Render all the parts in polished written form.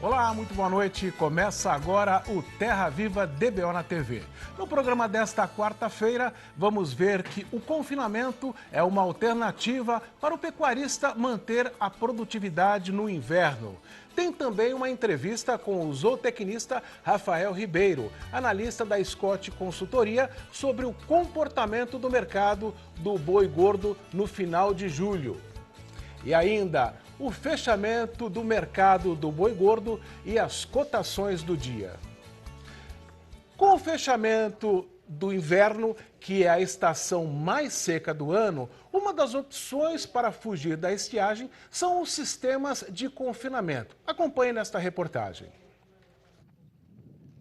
Olá, muito boa noite. Começa agora o Terra Viva DBO na TV. No programa desta quarta-feira, vamos ver que o confinamento é uma alternativa para o pecuarista manter a produtividade no inverno. Tem também uma entrevista com o zootecnista Rafael Ribeiro, analista da Scott Consultoria, sobre o comportamento do mercado do boi gordo no final de julho. E ainda o fechamento do mercado do boi gordo e as cotações do dia. Com o fechamento do inverno, que é a estação mais seca do ano, uma das opções para fugir da estiagem são os sistemas de confinamento. Acompanhe nesta reportagem.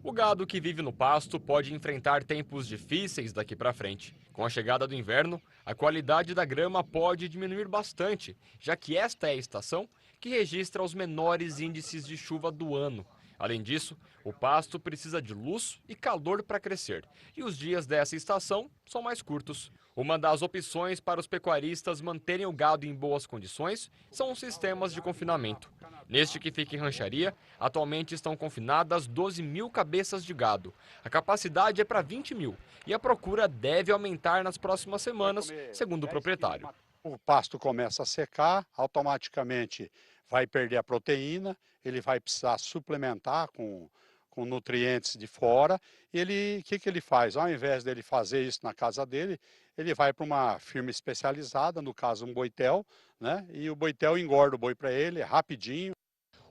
O gado que vive no pasto pode enfrentar tempos difíceis daqui para frente. Com a chegada do inverno, a qualidade da grama pode diminuir bastante, já que esta é a estação que registra os menores índices de chuva do ano. Além disso, o pasto precisa de luz e calor para crescer, e os dias dessa estação são mais curtos. Uma das opções para os pecuaristas manterem o gado em boas condições são os sistemas de confinamento. Neste que fica em rancharia, atualmente estão confinadas 12 mil cabeças de gado. A capacidade é para 20 mil e a procura deve aumentar nas próximas semanas, segundo o proprietário. O pasto começa a secar, automaticamente vai perder a proteína, ele vai precisar suplementar com nutrientes de fora. O que ele faz? Ao invés dele fazer isso na casa dele, ele vai para uma firma especializada, no caso um boitel, né? E o boitel engorda o boi para ele, é rapidinho.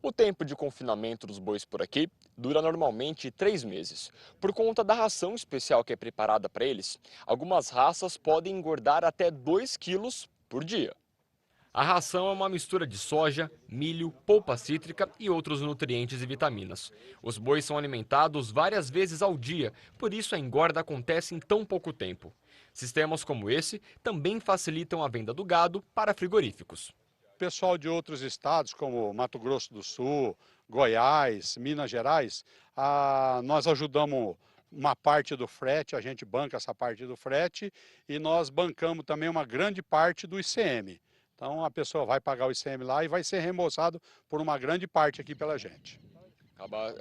O tempo de confinamento dos bois por aqui dura normalmente 3 meses. Por conta da ração especial que é preparada para eles, algumas raças podem engordar até 2 quilos por dia. A ração é uma mistura de soja, milho, polpa cítrica e outros nutrientes e vitaminas. Os bois são alimentados várias vezes ao dia, por isso a engorda acontece em tão pouco tempo. Sistemas como esse também facilitam a venda do gado para frigoríficos. Pessoal de outros estados, como Mato Grosso do Sul, Goiás, Minas Gerais, nós ajudamos uma parte do frete, a gente banca essa parte do frete e nós bancamos também uma grande parte do ICM. Então a pessoa vai pagar o ICM lá e vai ser reembolsado por uma grande parte aqui pela gente.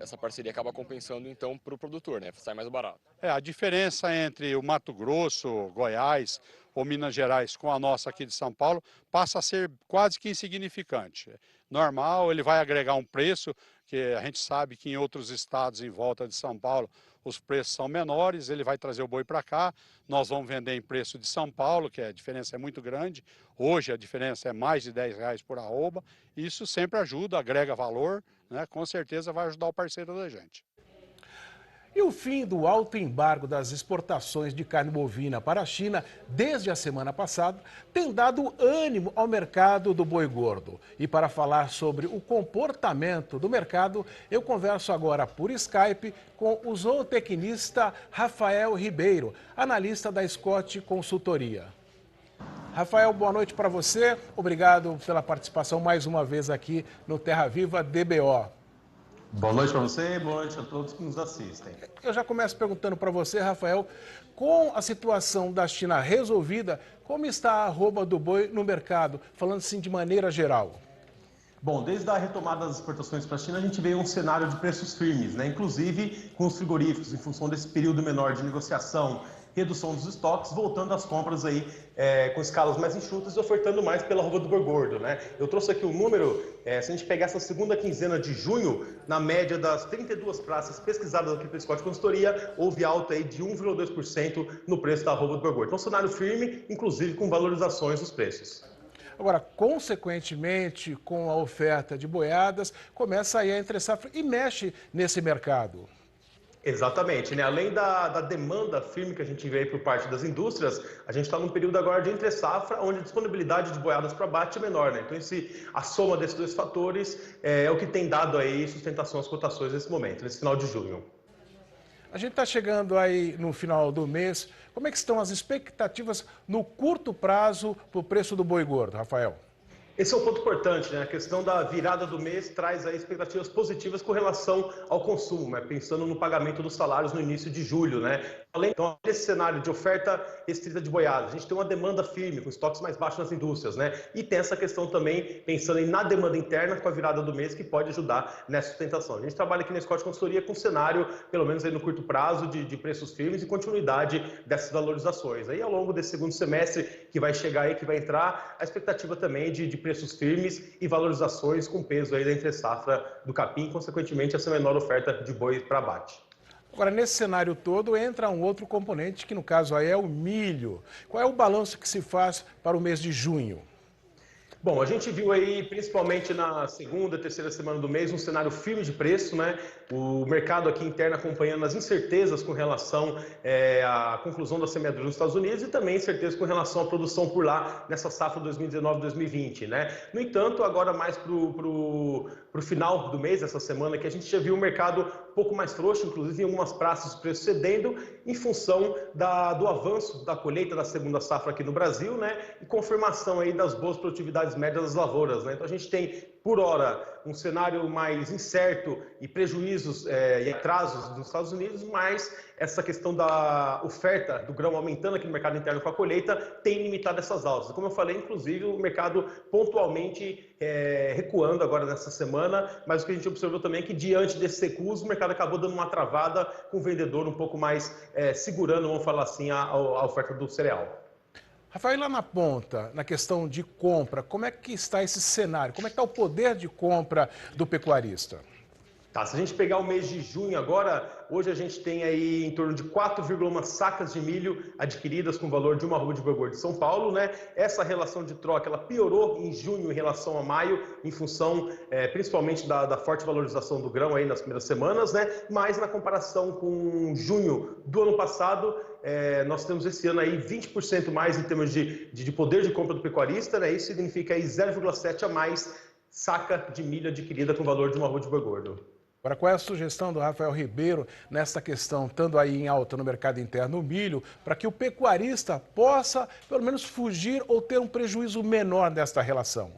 Essa parceria acaba compensando então para o produtor, né? Sai mais barato. A diferença entre o Mato Grosso, Goiás ou Minas Gerais com a nossa aqui de São Paulo passa a ser quase que insignificante. Normal, ele vai agregar um preço, que a gente sabe que em outros estados em volta de São Paulo os preços são menores, ele vai trazer o boi para cá, nós vamos vender em preço de São Paulo, que a diferença é muito grande. Hoje a diferença é mais de R$10 por arroba, e isso sempre ajuda, agrega valor, né? Com certeza vai ajudar o parceiro da gente. E o fim do alto embargo das exportações de carne bovina para a China desde a semana passada tem dado ânimo ao mercado do boi gordo. E para falar sobre o comportamento do mercado, eu converso agora por Skype com o zootecnista Rafael Ribeiro, analista da Scott Consultoria. Rafael, boa noite para você. Obrigado pela participação mais uma vez aqui no Terra Viva DBO. Boa noite para você, boa noite a todos que nos assistem. Eu já começo perguntando para você, Rafael, com a situação da China resolvida, como está a arroba do boi no mercado, falando assim de maneira geral? Bom, desde a retomada das exportações para a China, a gente vê um cenário de preços firmes, né? Inclusive com os frigoríficos, em função desse período menor de negociação, redução dos estoques, voltando às compras aí com escalas mais enxutas e ofertando mais pela arroba do boi gordo, né? Eu trouxe aqui um número, se a gente pegar essa segunda quinzena de junho, na média das 32 praças pesquisadas aqui pela Scott Consultoria, houve alta aí de 1,2% no preço da arroba do boi gordo. Então, cenário firme, inclusive com valorizações dos preços. Agora, consequentemente, com a oferta de boiadas, começa aí a entre-safra e mexe nesse mercado. Exatamente, né? Além da demanda firme que a gente vê aí por parte das indústrias, a gente está num período agora de entre-safra, onde a disponibilidade de boiadas para abate é menor, né? Então, a soma desses dois fatores é o que tem dado aí sustentação às cotações nesse momento, nesse final de junho. A gente está chegando aí no final do mês. Como é que estão as expectativas no curto prazo para o preço do boi gordo, Rafael? Esse é um ponto importante, né? A questão da virada do mês traz aí expectativas positivas com relação ao consumo, né? Pensando no pagamento dos salários no início de julho, né? Além desse cenário de oferta restrita de boiadas, a gente tem uma demanda firme, com estoques mais baixos nas indústrias, né? E tem essa questão também, pensando na demanda interna com a virada do mês, que pode ajudar nessa sustentação. A gente trabalha aqui na Scott Consultoria com um cenário, pelo menos aí no curto prazo, de preços firmes e continuidade dessas valorizações. Aí ao longo desse segundo semestre que vai chegar aí, que vai entrar, a expectativa também de preços firmes e valorizações com peso aí da entre-safra do capim, consequentemente essa menor oferta de boi para abate. Agora, nesse cenário todo, entra um outro componente, que no caso aí é o milho. Qual é o balanço que se faz para o mês de junho? Bom, a gente viu aí, principalmente na segunda, terceira semana do mês, um cenário firme de preço, né? O mercado aqui interno acompanhando as incertezas com relação à conclusão da semeadura nos Estados Unidos e também incertezas com relação à produção por lá nessa safra 2019-2020, né? No entanto, agora mais pro final do mês, essa semana, que a gente já viu o mercado um pouco mais frouxo, inclusive em algumas praças os preços cedendo, em função do avanço da colheita da segunda safra aqui no Brasil, né? E confirmação aí das boas produtividades médias das lavouras, né? Então a gente tem, por hora, um cenário mais incerto e prejuízos e atrasos nos Estados Unidos, mas essa questão da oferta do grão aumentando aqui no mercado interno com a colheita tem limitado essas altas. Como eu falei, inclusive, o mercado pontualmente recuando agora nessa semana, mas o que a gente observou também é que, diante desses recuos, o mercado acabou dando uma travada com o vendedor um pouco mais segurando, vamos falar assim, a oferta do cereal. Rafael, lá na ponta, na questão de compra, como é que está esse cenário? Como é que está o poder de compra do pecuarista? Tá, se a gente pegar o mês de junho agora, hoje a gente tem aí em torno de 4,1 sacas de milho adquiridas com valor de uma arroba de boi gordo de São Paulo, né? Essa relação de troca, ela piorou em junho em relação a maio, em função principalmente da forte valorização do grão aí nas primeiras semanas, né? Mas na comparação com junho do ano passado, nós temos esse ano aí 20% mais em termos de poder de compra do pecuarista, né? Isso significa aí 0,7 a mais saca de milho adquirida com valor de uma arroba de boi gordo. Agora, qual é a sugestão do Rafael Ribeiro nessa questão, estando aí em alta no mercado interno o milho, para que o pecuarista possa, pelo menos, fugir ou ter um prejuízo menor desta relação?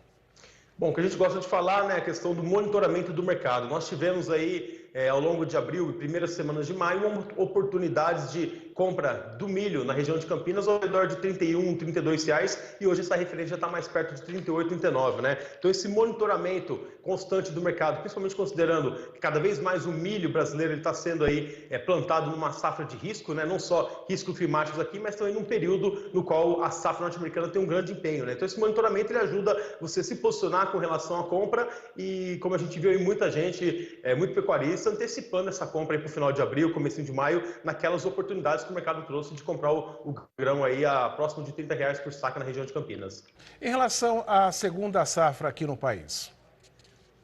Bom, o que a gente gosta de falar, né, é a questão do monitoramento do mercado. Nós tivemos aí, ao longo de abril e primeiras semanas de maio, oportunidades de compra do milho na região de Campinas ao redor de R$ 31, R$ 32 reais, e hoje essa referência já está mais perto de 38, 39, né? Então esse monitoramento constante do mercado, principalmente considerando que cada vez mais o milho brasileiro está sendo aí plantado numa safra de risco, né? Não só riscos climáticos aqui, mas também num período no qual a safra norte-americana tem um grande empenho, né? Então esse monitoramento ele ajuda você a se posicionar com relação à compra e, como a gente viu aí, muita gente, muito pecuarista, antecipando essa compra aí para o final de abril, comecinho de maio, naquelas oportunidades que o mercado trouxe de comprar o grão aí a próximo de R$ 30 reais por saca na região de Campinas. Em relação à segunda safra aqui no país?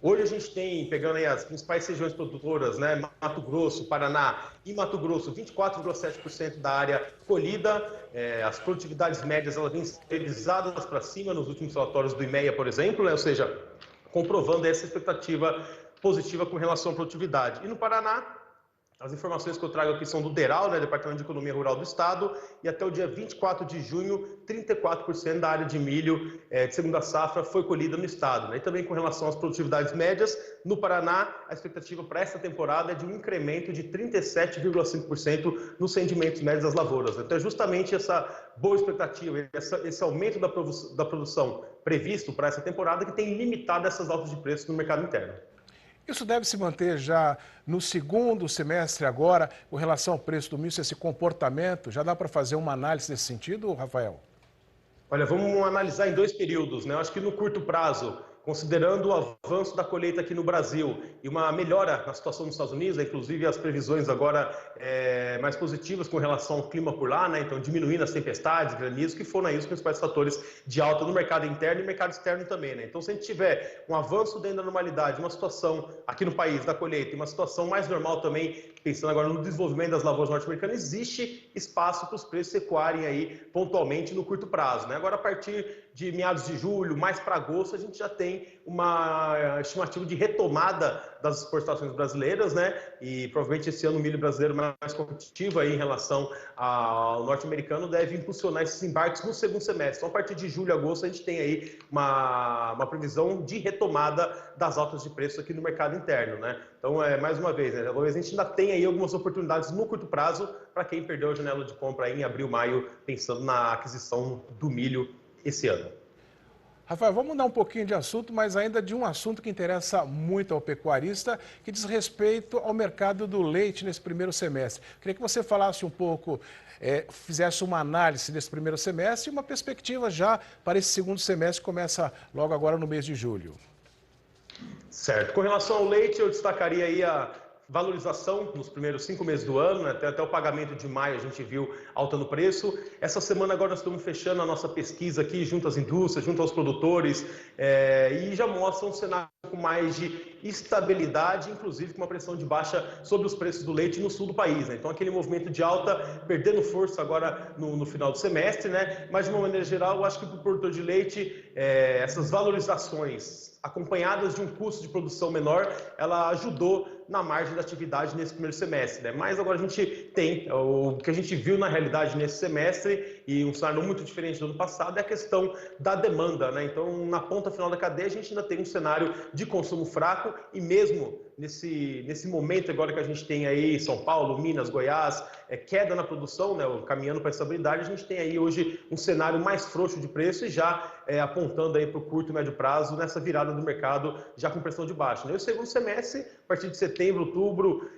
Hoje a gente tem, pegando aí as principais regiões produtoras, né, Mato Grosso, Paraná e Mato Grosso, 24,7% da área colhida. As produtividades médias elas vêm revisadas para cima nos últimos relatórios do IMEA, por exemplo, né, ou seja, comprovando essa expectativa positiva com relação à produtividade. E no Paraná, as informações que eu trago aqui são do DERAL, né, Departamento de Economia Rural do Estado, e até o dia 24 de junho, 34% da área de milho de segunda safra foi colhida no estado, né? E também com relação às produtividades médias, no Paraná, a expectativa para essa temporada é de um incremento de 37,5% nos rendimentos médios das lavouras. Então é justamente essa boa expectativa, esse aumento da produção previsto para essa temporada que tem limitado essas altas de preço no mercado interno. Isso deve se manter já no segundo semestre agora, com relação ao preço do milho, esse comportamento? Já dá para fazer uma análise nesse sentido, Rafael? Olha, vamos analisar em dois períodos, né? Eu acho que no curto prazo, considerando o avanço da colheita aqui no Brasil e uma melhora na situação nos Estados Unidos, inclusive as previsões agora mais positivas com relação ao clima por lá, né? Então diminuindo as tempestades, granizos, que foram aí os principais fatores de alta no mercado interno e mercado externo também, né? Então se a gente tiver um avanço dentro da normalidade, uma situação aqui no país da colheita e uma situação mais normal também, pensando agora no desenvolvimento das lavouras norte-americanas, existe espaço para os preços recuarem aí pontualmente no curto prazo, né? Agora a partir de meados de julho, mais para agosto, a gente já tem uma estimativa de retomada das exportações brasileiras, né? E provavelmente esse ano o milho brasileiro mais competitivo aí em relação ao norte-americano deve impulsionar esses embarques no segundo semestre. Então, a partir de julho e agosto, a gente tem aí uma previsão de retomada das altas de preço aqui no mercado interno, né? Então, mais uma vez, né? Talvez a gente ainda tenha aí algumas oportunidades no curto prazo para quem perdeu a janela de compra aí em abril, maio, pensando na aquisição do milho esse ano. Rafael, vamos mudar um pouquinho de assunto, mas ainda de um assunto que interessa muito ao pecuarista, que diz respeito ao mercado do leite nesse primeiro semestre. Queria que você falasse um pouco, fizesse uma análise desse primeiro semestre e uma perspectiva já para esse segundo semestre que começa logo agora no mês de julho. Certo. Com relação ao leite, eu destacaria aí a valorização nos primeiros 5 meses do ano, né? Até o pagamento de maio a gente viu alta no preço. Essa semana agora nós estamos fechando a nossa pesquisa aqui junto às indústrias, junto aos produtores, e já mostra um cenário com mais de estabilidade, inclusive com uma pressão de baixa sobre os preços do leite no sul do país, né? Então aquele movimento de alta perdendo força agora no final do semestre, né? Mas de uma maneira geral, eu acho que para o produtor de leite, essas valorizações acompanhadas de um custo de produção menor, ela ajudou na margem da atividade nesse primeiro semestre, né? Mas agora a gente tem o que a gente viu na realidade nesse semestre e um cenário muito diferente do ano passado é a questão da demanda, né? Então, na ponta final da cadeia, a gente ainda tem um cenário de consumo fraco e mesmo nesse momento agora que a gente tem aí São Paulo, Minas, Goiás, queda na produção, né, caminhando para a estabilidade, a gente tem aí hoje um cenário mais frouxo de preço e já apontando aí para o curto e médio prazo nessa virada do mercado já com pressão de baixa, né? E o segundo semestre, a partir de setembro, outubro,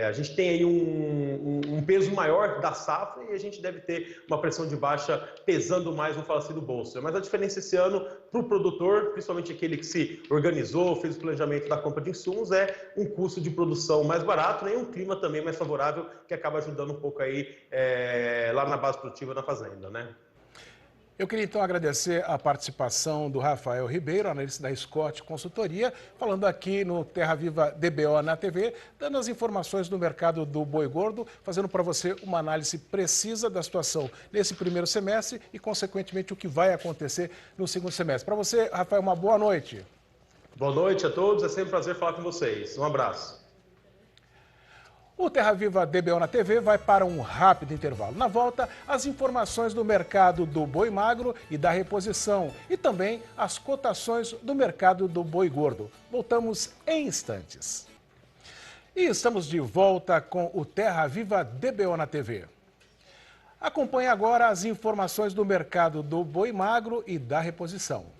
a gente tem aí um peso maior da safra e a gente deve ter uma pressão de baixa pesando mais no falecido bolso. Mas a diferença esse ano para o produtor, principalmente aquele que se organizou, fez o planejamento da compra de insumos, é um custo de produção mais barato, né? E um clima também mais favorável que acaba ajudando um pouco aí lá na base produtiva da fazenda, né? Eu queria então agradecer a participação do Rafael Ribeiro, analista da Scott Consultoria, falando aqui no Terra Viva DBO na TV, dando as informações do mercado do boi gordo, fazendo para você uma análise precisa da situação nesse primeiro semestre e, consequentemente, o que vai acontecer no segundo semestre. Para você, Rafael, uma boa noite. Boa noite a todos, é sempre um prazer falar com vocês. Um abraço. O Terra Viva DBO na TV vai para um rápido intervalo. Na volta, as informações do mercado do boi magro e da reposição e também as cotações do mercado do boi gordo. Voltamos em instantes. E estamos de volta com o Terra Viva DBO na TV. Acompanhe agora as informações do mercado do boi magro e da reposição.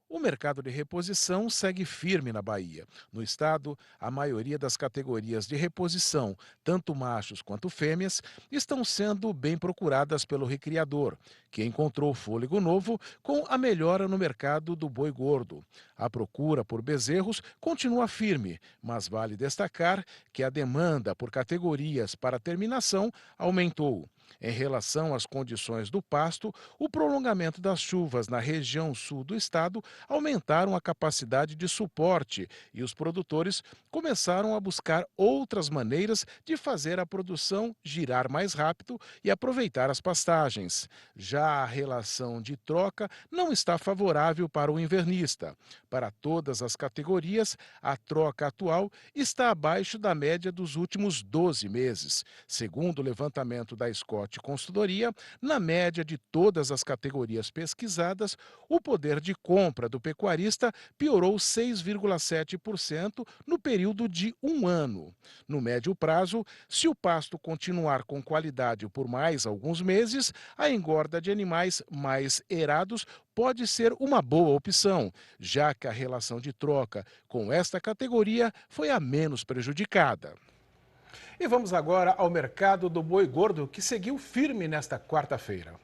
O mercado de reposição segue firme na Bahia. No estado, a maioria das categorias de reposição, tanto machos quanto fêmeas, estão sendo bem procuradas pelo recriador, que encontrou fôlego novo com a melhora no mercado do boi gordo. A procura por bezerros continua firme, mas vale destacar que a demanda por categorias para terminação aumentou. Em relação às condições do pasto, o prolongamento das chuvas na região sul do estado aumentaram a capacidade de suporte e os produtores começaram a buscar outras maneiras de fazer a produção girar mais rápido e aproveitar as pastagens. Já a relação de troca não está favorável para o invernista. Para todas as categorias, a troca atual está abaixo da média dos últimos 12 meses. Segundo o levantamento da Scott Consultoria, na média de todas as categorias pesquisadas, o poder de compra do pecuarista piorou 6,7% no período de um ano. No médio prazo, se o pasto continuar com qualidade por mais alguns meses, a engorda de animais mais erados pode ser uma boa opção, já que a relação de troca com esta categoria foi a menos prejudicada. E vamos agora ao mercado do boi gordo, que seguiu firme nesta quarta-feira.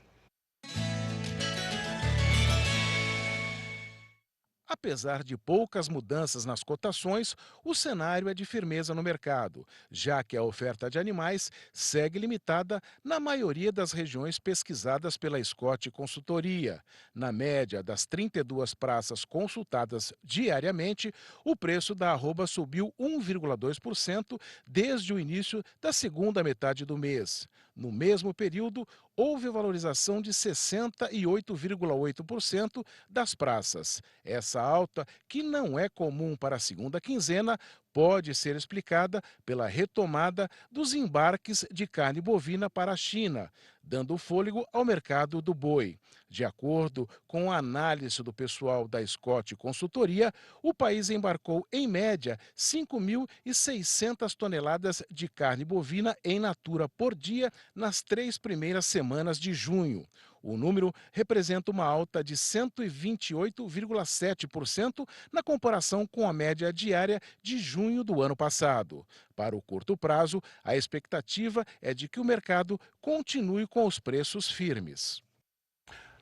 Apesar de poucas mudanças nas cotações, o cenário é de firmeza no mercado, já que a oferta de animais segue limitada na maioria das regiões pesquisadas pela Scott Consultoria. Na média das 32 praças consultadas diariamente, o preço da arroba subiu 1,2% desde o início da segunda metade do mês. No mesmo período, houve valorização de 68,8% das praças. Essa alta, que não é comum para a segunda quinzena, pode ser explicada pela retomada dos embarques de carne bovina para a China, dando fôlego ao mercado do boi. De acordo com a análise do pessoal da Scott Consultoria, o país embarcou, em média, 5.600 toneladas de carne bovina em natura por dia nas 3 primeiras semanas de junho. O número representa uma alta de 128,7% na comparação com a média diária de junho do ano passado. Para o curto prazo, a expectativa é de que o mercado continue com os preços firmes.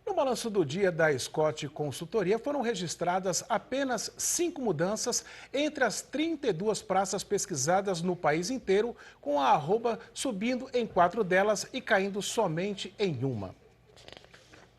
No balanço do dia da Scott Consultoria, foram registradas apenas 5 mudanças entre as 32 praças pesquisadas no país inteiro, com a arroba subindo em 4 delas e caindo somente em uma.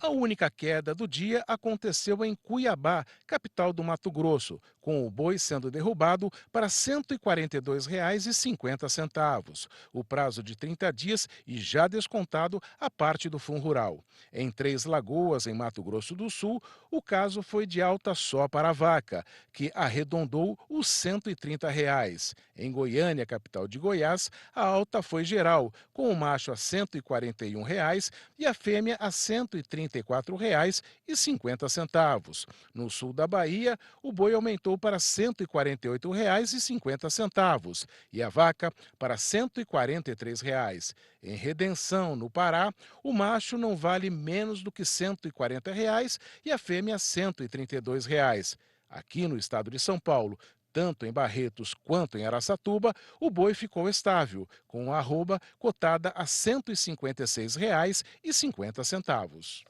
A única queda do dia aconteceu em Cuiabá, capital do Mato Grosso, com o boi sendo derrubado para R$ 142,50. O prazo de 30 dias e já descontado a parte do Fundo Rural. Em Três Lagoas, em Mato Grosso do Sul, o caso foi de alta só para a vaca, que arredondou os R$ 130. Em Goiânia, capital de Goiás, a alta foi geral, com o macho a R$ 141 e a fêmea a R$ 134,50. No sul da Bahia, o boi aumentou para R$ 148,50 e a vaca para R$ 143. Em Redenção, no Pará, o macho não vale menos do que R$ 140 e a fêmea R$ 132. Aqui no estado de São Paulo, tanto em Barretos quanto em Araçatuba, o boi ficou estável, com a arroba cotada a R$ 156,50.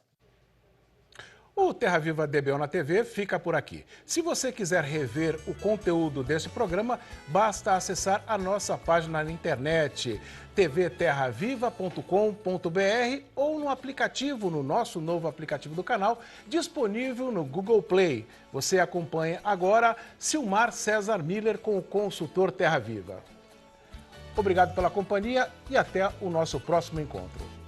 O Terra Viva DBO na TV fica por aqui. Se você quiser rever o conteúdo desse programa, basta acessar a nossa página na internet, tvterraviva.com.br, ou no aplicativo, no nosso novo aplicativo do canal, disponível no Google Play. Você acompanha agora Silmar César Miller com o consultor Terra Viva. Obrigado pela companhia e até o nosso próximo encontro.